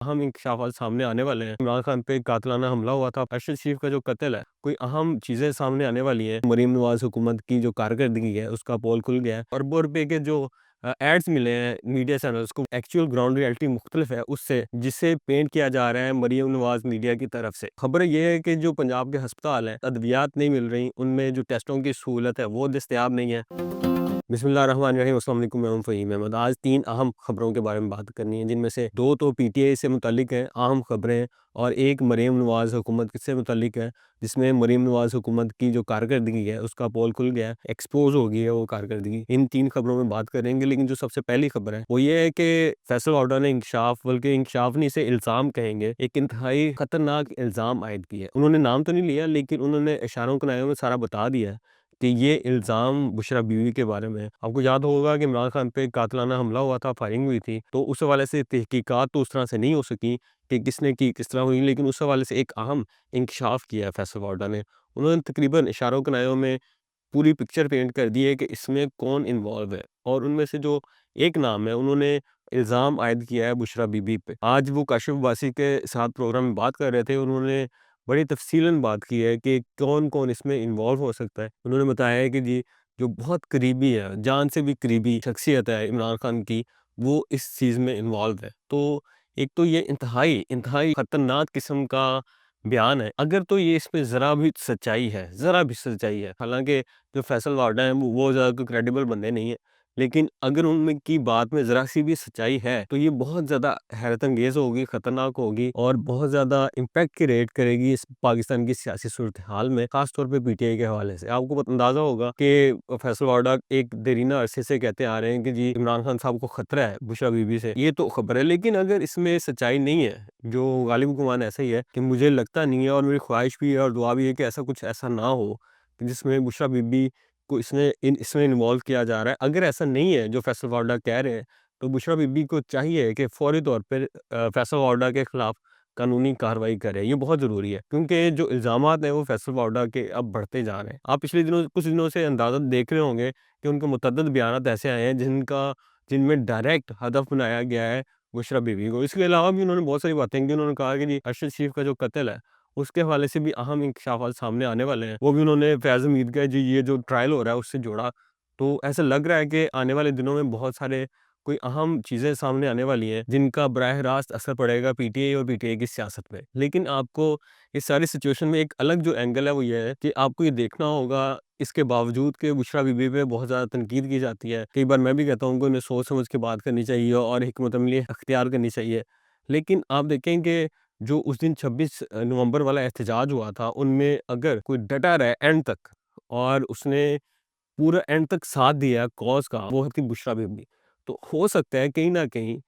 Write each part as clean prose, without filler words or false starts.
अहम इंकशाफात सामने आने वाले हैं। इमरान खान पे कातिलाना हमला हुआ था। अरशद शरीफ का जो कत्ल है, कोई अहम चीज़ें सामने आने वाली हैं। मरीम नवाज़ हुकूमत की जो कारकर्दगी है उसका पोल खुल गया है। अरबों रुपए के जो एड्स मिले हैं मीडिया चैनल्स को, एक्चुअल ग्राउंड रियलिटी मुख्तलिफ है उससे, जिससे पेंट किया जा रहा है मरीम नवाज़ मीडिया की तरफ से। खबर ये है कि जो पंजाब के हस्पताल हैं, अद्वियात नहीं मिल रही, उनमें जो टेस्टों की सहूलत है वो दस्तयाब नहीं है। बिस्मिल्लाहिर्रहमानिर्रहीम, अस्सलाम वालेकुम, मैं हूं फ़हीम अहमद। आज 3 अहम खबरों के बारे में बात करनी है, जिनमें से 2 तो पीटीआई से मुतल्लिक हैं, अहम खबरें, और एक मरीम नवाज़ हुकूमत से मुतल्लिक है, जिसमें मरीम नवाज़ हुकूमत की जो कारकर्दगी है उसका पोल खुल गया है, एक्सपोज़ हो गई है वो कारकर्दगी। इन 3 खबरों में बात करेंगे, लेकिन जो सबसे पहली खबर है वो ये है कि फैसल ऑर्डर ने इंकशाफ, बल्कि इंकशाफ नहीं, इसे इल्ज़ाम कहेंगे, एक इंतहाई खतरनाक इल्ज़ाम आयद किया है। उन्होंने नाम तो नहीं लिया, लेकिन उन्होंने इशारों कनायों में सारा बता दिया है कि ये इल्ज़ाम बुशरा बीवी के बारे में है। आपको याद होगा कि इमरान खान पे कातिलाना हमला हुआ था, फायरिंग हुई थी, तो उस हवाले से तहकीकात तो उस तरह से नहीं हो सकी कि किसने की, किस तरह हुई, लेकिन उस हवाले से एक अहम इंकशाफ किया है फैसल वार्डा ने। उन्होंने तकरीबन इशारों कनायों में पूरी पिक्चर पेंट कर दी है कि इसमें कौन इन्वॉल्व है, और उनमें से जो एक नाम है, उन्होंने इल्ज़ाम आयद किया है बुशरा बीबी पे। आज वो काशिफ अब्बासी के साथ प्रोग्राम में बात कर रहे थे, उन्होंने बड़ी तफसीलन बात की है कि कौन-कौन इसमें इन्वॉल्व हो सकता है। उन्होंने बताया है कि जी, जो बहुत करीबी है, जान से भी करीबी शख्सियत है इमरान खान की, वो इस चीज़ में इन्वॉल्व है। तो एक तो ये इंतहाई इंतहाई खतरनाक किस्म का बयान है। अगर तो ये इसमें ज़रा भी सच्चाई है, ज़रा भी सच्चाई है, हालाँकि जो फैसल वार्डा हैं वो ज़्यादा कोई क्रेडिबल बंदे नहीं हैं, लेकिन अगर उनमें की बात में ज़रा सी भी सच्चाई है, तो ये बहुत ज़्यादा हैरत अंगेज़ होगी, ख़तरनाक होगी, और बहुत ज़्यादा इम्पैक्ट क्रिएट करेगी इस पाकिस्तान की सियासी सूरत-ए-हाल में, ख़ास तौर पे पीटीआई के हवाले से। आपको अंदाज़ा होगा कि फैसल वार्डा एक देरीना अरसे से कहते आ रहे हैं कि जी, इमरान खान साहब को खतरा है बुशरा बीबी से। ये तो खबर है, लेकिन अगर इसमें सच्चाई नहीं है, जो गालिब गुमान ऐसा ही है कि मुझे लगता नहीं है, और मेरी ख्वाहिश भी है और दुआ भी है कि ऐसा कुछ ऐसा ना हो कि जिसमें बुशरा बीबी को इसमें इन्वॉल्व किया जा रहा है। अगर ऐसा नहीं है जो फैसल वार्डा कह रहे हैं, तो बुशरा बीबी को चाहिए कि फौरी तौर पे फैसल वार्डा के खिलाफ कानूनी कार्रवाई करे। ये बहुत ज़रूरी है, क्योंकि जो इल्ज़ामात हैं वो फैसल वार्डा के अब बढ़ते जा रहे हैं। आप पिछले दिनों, कुछ दिनों से अंदाज़ा देख रहे होंगे कि उनके मुतअद्दिद बयानात ऐसे आए हैं जिनमें डायरेक्ट हदफ बनाया गया है बुशरा बीवी को। इसके अलावा भी उन्होंने बहुत सारी बातें की। उन्होंने कहा कि जी, अरशद शरीफ का जो कत्ल है उसके हवाले से भी अहम इंकशाफात सामने आने वाले हैं। वो भी उन्होंने फैज़ हमीद का जी, ये जो ट्रायल हो रहा है उससे जोड़ा। तो ऐसा लग रहा है कि आने वाले दिनों में बहुत सारे कोई अहम चीज़ें सामने आने वाली हैं, जिनका बराह रास्त असर पड़ेगा पीटीआई और पीटीआई की सियासत पे। लेकिन आपको इस सारी सिचुएशन में एक अलग जो एंगल है वो ये है कि आपको ये देखना होगा, इसके बावजूद कि बुशरा बीबी पे बहुत ज़्यादा तनकीद की जाती है। कई बार मैं भी कहता हूँ कि उन्हें सोच समझ के बात करनी चाहिए और हिकमत अमली अख्तियार करनी चाहिए। लेकिन आप देखें कि जो उस दिन 26 नवंबर वाला एहतजाज हुआ था, उनमें अगर कोई डटा रहा एंड तक, और उसने पूरा एंड तक साथ दिया कॉज़ का, वो थी बुशरा बीबी। तो हो सकता है कहीं न कहीं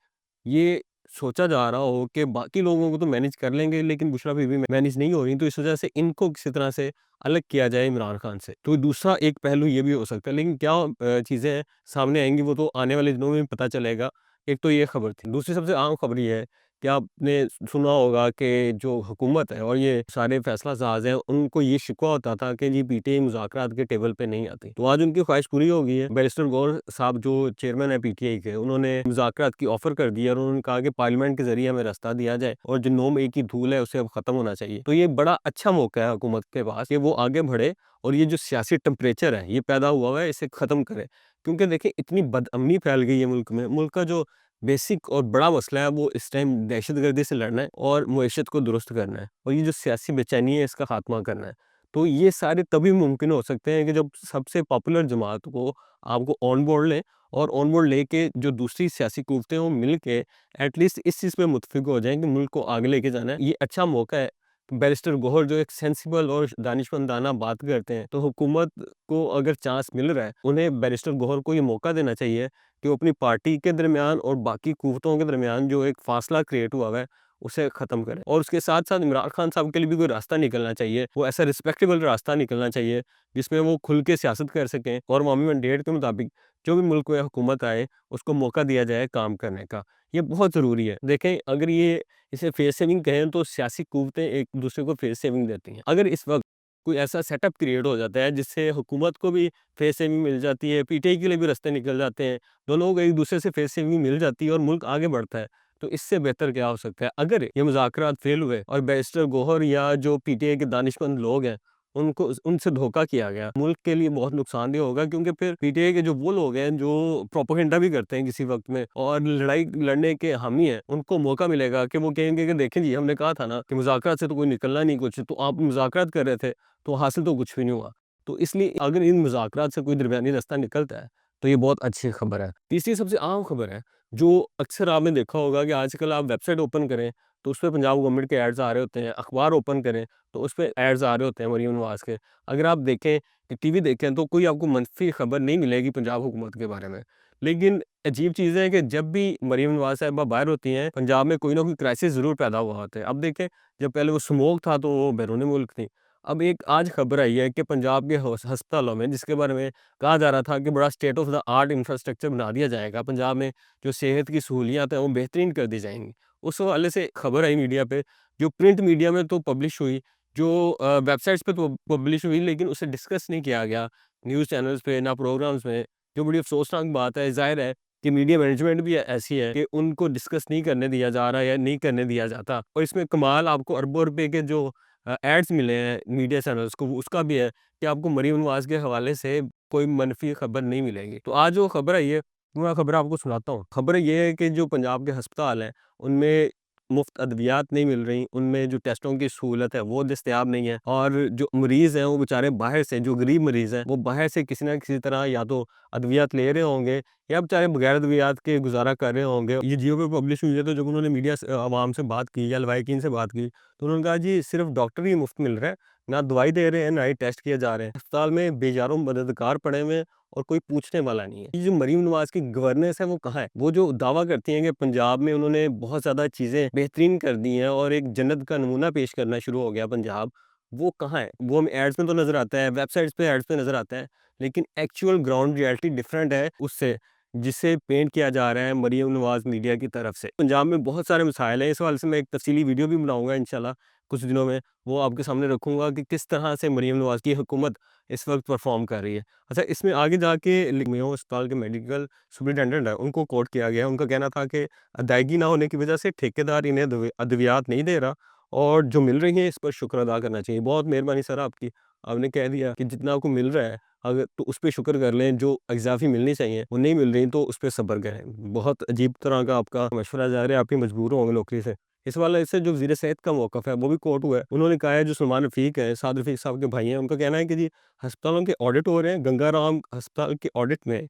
ये सोचा जा रहा हो कि बाकी लोगों को तो मैनेज कर लेंगे, लेकिन बुशरा बीबी मैनेज नहीं हो रही, तो इस वजह से इनको किसी तरह से अलग किया जाए इमरान खान से। तो दूसरा एक पहलू ये भी हो सकता है, लेकिन क्या चीज़ें सामने आएँगी वो तो आने वाले दिनों में पता चलेगा। एक तो ये खबर थी। दूसरी सबसे अहम खबर ये है कि आपने सुना होगा कि जो हुकूमत है और ये सारे फैसला साज़ हैं, उनको ये शिकवा होता था कि जी, पीटीआई मुज़ाकरात के टेबल पे नहीं आती। तो आज उनकी ख्वाहिश पूरी हो गई है। बैरिस्टर गौहर साहब जो चेयरमैन है पीटीआई के, उन्होंने मुज़ाकरात की ऑफ़र कर दी है, और उन्होंने कहा कि पार्लियामेंट के ज़रिए हमें रास्ता दिया जाए, और जो 9 मई की धूल है उसे अब ख़त्म होना चाहिए। तो ये बड़ा अच्छा मौका है हुकूमत के पास कि वो आगे बढ़े, और ये जो सियासी टेम्परेचर है ये पैदा हुआ है, इसे ख़त्म करे। क्योंकि देखिए, इतनी बदअमनी फैल गई है मुल्क में। मुल्क का जो बेसिक और बड़ा मसला है वो इस टाइम दहशतगर्दी से लड़ना है और मईशत को दुरुस्त करना है, और ये जो सियासी बेचैनी है इसका खात्मा करना है। तो ये सारे तभी मुमकिन हो सकते हैं कि जब सबसे पॉपुलर जमात को आपको ऑन बोर्ड लें, और ऑन बोर्ड लेके जो दूसरी सियासी कुव्वतें वो मिल के एटलीस्ट इस चीज़ पे मुत्तफिक हो जाएं कि मुल्क को आगे लेके जाना है। ये अच्छा मौका है। बैरिस्टर गोहर जो एक सेंसिबल और दानिशमंदाना बात करते हैं, तो हुकूमत को अगर चांस मिल रहा है, उन्हें बैरिस्टर गोहर को ये मौका देना चाहिए कि वो अपनी पार्टी के दरमियान और बाकी कुव्वतों के दरमियान जो एक फासला क्रिएट हुआ है उसे ख़त्म करें। और उसके साथ साथ इमरान खान साहब के लिए भी कोई रास्ता निकलना चाहिए, वो ऐसा रिस्पेक्टेबल रास्ता निकलना चाहिए जिसमें वो खुल के सियासत कर सकें, और कौमी मैंडेट के मुताबिक जो भी मुल्क में हुकूमत आए उसको मौका दिया जाए काम करने का। ये बहुत ज़रूरी है। देखें, अगर ये इसे फेस सेविंग कहें तो सियासी कुव्वतें एक दूसरे को फेस सेविंग देती हैं। अगर इस वक्त कोई ऐसा सेटअप क्रिएट हो जाता है जिससे हुकूमत को भी फेस सेविंग मिल जाती है, पीटीआई के लिए भी रास्ते निकल जाते हैं, दोनों को एक दूसरे से फेस सेविंग मिल जाती है और मुल्क आगे बढ़ता है, تو اس سے بہتر کیا ہو سکتا ہے؟ اگر یہ مذاکرات فیل ہوئے اور بیرسٹر گوہر یا جو پی ٹی آئی کے دانشمند لوگ ہیں ان سے دھوکہ کیا گیا، ملک کے لیے بہت نقصان دہ ہوگا، کیونکہ پھر پی ٹی آئی کے جو وہ لوگ ہیں جو پروپیگنڈا بھی کرتے ہیں کسی وقت میں اور لڑائی لڑنے کے حامی ہیں، ان کو موقع ملے گا کہ وہ کہیں گے کہ دیکھیں جی ہم نے کہا تھا نا کہ مذاکرات سے تو کوئی نکلنا نہیں کچھ، تو آپ مذاکرات کر رہے تھے تو حاصل تو کچھ بھی نہیں ہوا۔ تو اس لیے اگر ان مذاکرات سے کوئی درمیانی رستہ نکلتا ہے تو یہ بہت اچھی خبر ہے۔ تیسری سب سے عام خبر ہے جو اکثر آپ نے دیکھا ہوگا کہ آج کل آپ ویب سائٹ اوپن کریں تو اس پہ پنجاب گورنمنٹ کے ایڈز آ رہے ہوتے ہیں، اخبار اوپن کریں تو اس پہ ایڈز آ رہے ہوتے ہیں مریم نواز کے، اگر آپ دیکھیں ٹی وی دیکھیں تو کوئی آپ کو منفی خبر نہیں ملے گی پنجاب حکومت کے بارے میں۔ لیکن عجیب چیز ہے کہ جب بھی مریم نواز صاحبہ باہر ہوتی ہیں پنجاب میں کوئی نہ کوئی کرائسس ضرور پیدا ہوا ہوتا ہے۔ اب دیکھیں جب پہلے وہ سموک تھا تو وہ بیرون ملک تھی، اب ایک آج خبر آئی ہے کہ پنجاب کے ہسپتالوں میں، جس کے بارے میں کہا جا رہا تھا کہ بڑا state of the art infrastructure بنا دیا جائے گا، پنجاب میں جو صحت کی سہولیات ہیں وہ بہترین کر دی جائیں گی، اس حوالے سے خبر آئی میڈیا پہ، جو پرنٹ میڈیا میں تو پبلش ہوئی، جو ویب سائٹس پہ تو پبلش ہوئی، لیکن اسے ڈسکس نہیں کیا گیا نیوز چینلز پہ نہ پروگرامز میں، جو بڑی افسوسناک بات ہے۔ ظاہر ہے کہ میڈیا مینجمنٹ بھی ایسی ہے کہ ان کو ڈسکس نہیں کرنے دیا جا رہا یا نہیں کرنے دیا جاتا، اور اس میں کمال آپ کو اربوں روپے کے جو ایڈز ملے ہیں میڈیا چینلز کو، اس کا بھی ہے کہ آپ کو مریم نواز کے حوالے سے کوئی منفی خبر نہیں ملے گی۔ تو آج جو خبر ہے یہ پورا خبر آپ کو سناتا ہوں۔ خبر یہ ہے کہ جو پنجاب کے ہسپتال ہیں ان میں مفت ادویات نہیں مل رہی، ان میں جو ٹیسٹوں کی سہولت ہے وہ دستیاب نہیں ہے، اور جو مریض ہیں وہ بیچارے باہر سے، جو غریب مریض ہیں وہ باہر سے کسی نہ کسی طرح یا تو ادویات لے رہے ہوں گے یا بیچارے بغیر ادویات کے گزارا کر رہے ہوں گے۔ یہ جیو پہ پبلش ہوئی ہے، تو جب انہوں نے میڈیا سے عوام سے بات کی یا لوائقین سے بات کی تو انہوں نے کہا جی صرف ڈاکٹر ہی مفت مل رہا ہے، نہ دوائی دے رہے ہیں نہ ہی ٹیسٹ کیے جا رہے ہیں، ہسپتال میں بیچاروں مددگار پڑے ہوئے ہیں اور کوئی پوچھنے والا نہیں ہے۔ یہ جو مریم نواز کی گورننس ہے وہ کہاں ہے؟ وہ جو دعویٰ کرتی ہیں کہ پنجاب میں انہوں نے بہت زیادہ چیزیں بہترین کر دی ہیں اور ایک جنت کا نمونہ پیش کرنا شروع ہو گیا پنجاب، وہ کہاں ہے؟ وہ ہم ایڈز میں تو نظر آتا ہے، ویب سائٹس پہ ایڈز پہ نظر آتا ہے، لیکن ایکچوئل گراؤنڈ ریالٹی ڈفرینٹ ہے اس سے جسے پینٹ کیا جا رہا ہے مریم نواز میڈیا کی طرف سے۔ پنجاب میں بہت سارے مسائل ہیں، اس حوالے سے میں ایک تفصیلی ویڈیو بھی بناؤں گا انشاءاللہ کچھ دنوں میں، وہ آپ کے سامنے رکھوں گا کہ کس طرح سے مریم نواز کی حکومت اس وقت پرفارم کر رہی ہے۔ اچھا، اس میں آگے جا کے میو اسپتال کے میڈیکل سپرنٹینڈنٹ ہے ان کو کوٹ کیا گیا، ان کا کہنا تھا کہ ادائیگی نہ ہونے کی وجہ سے ٹھیکیدار انہیں ادویات نہیں دے رہا اور جو مل رہی ہیں اس پر شکر ادا کرنا چاہیے۔ بہت مہربانی سر آپ کی، آپ نے کہہ دیا کہ جتنا آپ کو مل رہا ہے اگر تو اس پہ شکر کر لیں، جو اضافی ملنی چاہیے وہ نہیں مل رہی تو اس پہ صبر کریں۔ بہت عجیب طرح کا آپ کا مشورہ ظاہر ہے، آپ بھی مجبور ہوں گے نوکری سے۔ اس والے سے جو وزیر صحت کا موقف ہے وہ بھی کوٹ ہوا ہے، انہوں نے کہا ہے، جو سلمان رفیق ہے، سعد رفیق صاحب کے بھائی ہیں، ان کا کہنا ہے کہ جی ہسپتالوں کے آڈٹ ہو رہے ہیں، گنگا رام ہسپتال کے آڈٹ میں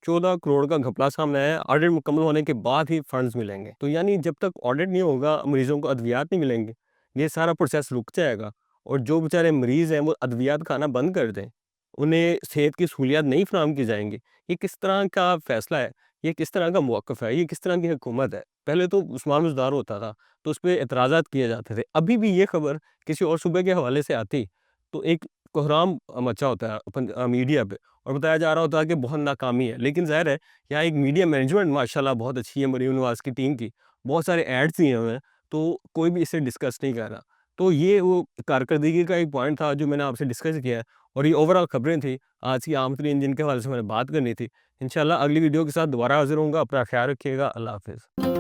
14 کروڑ کا گھپلہ سامنے آیا ہے، آڈٹ مکمل ہونے کے بعد ہی فنڈز ملیں گے۔ تو یعنی جب تک آڈٹ نہیں ہوگا مریضوں کو ادویات نہیں ملیں گے، یہ سارا پروسیس رک جائے گا، اور جو بیچارے مریض ہیں وہ ادویات کھانا بند کر دیں، انہیں صحت کی سہولیات نہیں فراہم کی جائیں گی۔ یہ کس طرح کا فیصلہ ہے؟ یہ کس طرح کا موقف ہے؟ یہ کس طرح کی حکومت ہے؟ پہلے تو عثمان مزدار ہوتا تھا تو اس پہ اعتراضات کیے جاتے تھے، ابھی بھی یہ خبر کسی اور صوبے کے حوالے سے آتی تو ایک کوحرام مچا ہوتا ہے میڈیا پہ، اور بتایا جا رہا ہوتا ہے کہ بہت ناکامی ہے، لیکن ظاہر ہے یہاں ایک میڈیا مینجمنٹ ماشاءاللہ بہت اچھی ہے مریم نواز کی ٹیم کی، بہت سارے ایڈز دیے ہوئے ہیں، تو کوئی بھی اسے ڈسکس نہیں کر رہا۔ تو یہ وہ کارکردگی کا ایک پوائنٹ تھا جو میں نے آپ سے ڈسکس کیا ہے، اور یہ اوورآل خبریں تھیں آج کی عام ترین جن کے حوالے سے میں نے بات کرنی تھی۔ انشاءاللہ اگلی ویڈیو کے ساتھ دوبارہ حاضر ہوں گا، اپنا خیال رکھیے گا، اللہ حافظ۔